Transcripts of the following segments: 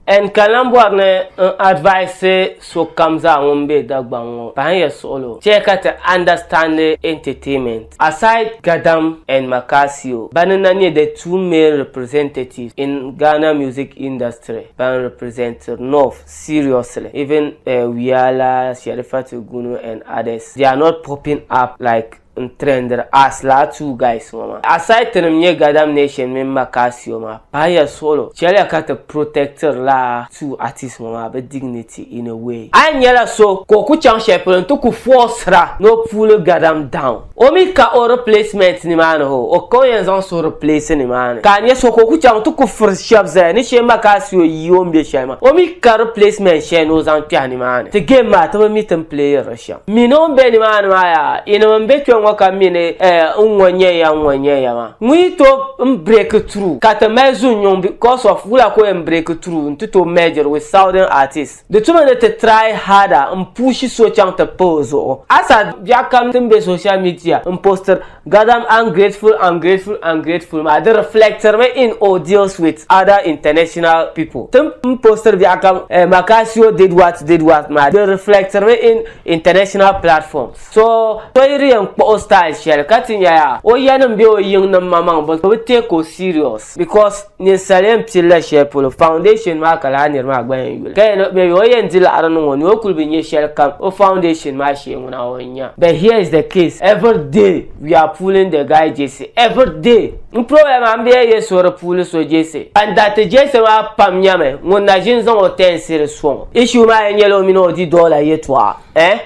En kalambwa ne advice so kamza ngombe Dagbani Panya solo. Check out understand entertainment. Aside Gadam and Makasio, Banana the two male representatives in Ghana music industry. Ban represent North seriously. Even Wiala, Sharifatu Gunu and others. They are not popping up like trender as la two guys mama. Aside them nye Gadam Nation men Makasio ma. Paya solo. Chala kata protector la two artists mama but dignity in a way. Anyala so koku chang shepherd to ku force ra no pull Gadam down. Omi ka o replacement ni man ho. O ko yen so replace ni man. Kanye so koku chang to ku first shop za ni she Makasio yombe shema. Omi ka replacement she no zan pia ni man. The game ma to meet them player rasha. Minombe ni man maya. Ina mbe waka mine unwanye ya ma mwito break through kata mezu nyom because of wula ko break through ntuto major with southern artists the two men to try harder push so chang to pose asa ya kam tembe social media poster Gadam ungrateful ma the reflector me in audios with other international people poster ya kam Makasio did what ma the reflector me in international platforms so style shell cutting ya o yanum be o yin nam mamang but we take o serious because ni salem pilla shell foundation ma kala nir ma gban yule kay no be o yen dil arano woni o kulbi ni shell kam o foundation ma she nguna wonya but here is the case every day we are pulling the guy JC every day problem am be yes or pull so JC and that JC ma pam nyame ngona jin zon o ten sir so issue ma yelo mino $10 yetwa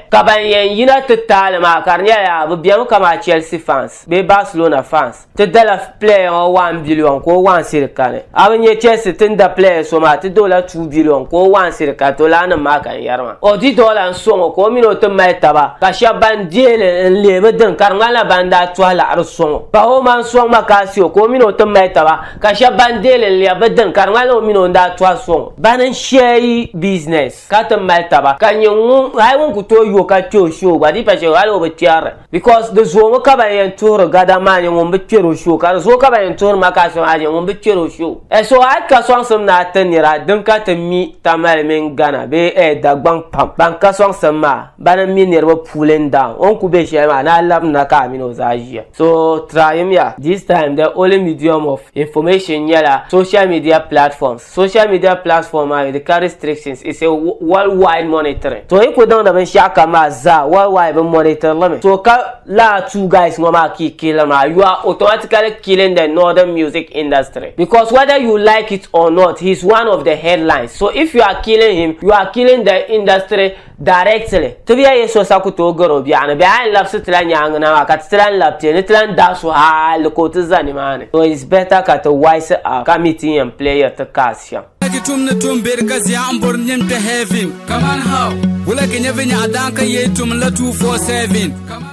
kaban yen yina total ma karnya ya biam kama Chelsea fans be Barcelona fans te dala player 1 billion ko 1 sirkane abanye Chelsea tinda player so ma te $2 billion ko 1 sirka to lana ma kan yarma o $10 so ko mino to mai taba ka shaban diele lebe den karngala banda twala arso ba o man so Makasio ko mino to mai taba ka shaban diele lebe den karngala mino nda twa so banan share business ka to mai taba kan yin ai won ku to yo ka show ba di pa show alo be tiare because the zo kaba yen tour Gadam yen won be kero show ka zo kaba yen tour Makasio aje won be kero show so ai ka so sam na tanira dan ka ta mi tamal men Ghana be Dagbani pam ban ka so sam ma ban mi nerba pulling down on ku be shema na lab na ka mi no zaji so try him ya this time the only medium of information yala social media platforms with the carry restrictions is a worldwide monitoring so you could down da ban shaka ma za worldwide monitor limit so ka la two guys ngoma ki kill ma you are automatically killing the northern music industry because whether you like it or not he's one of the headlines so if you are killing him you are killing the industry directly to be a so sakuto goro biana be an love sitla nyang na ka tlan lapte ni tlan da so ha le ko tzani man so it's better ka to wise committee and player to kasya tum na tum ber kasi ambor nyem te heaven Kaman how wala ke nyevenya adanka yetum la 247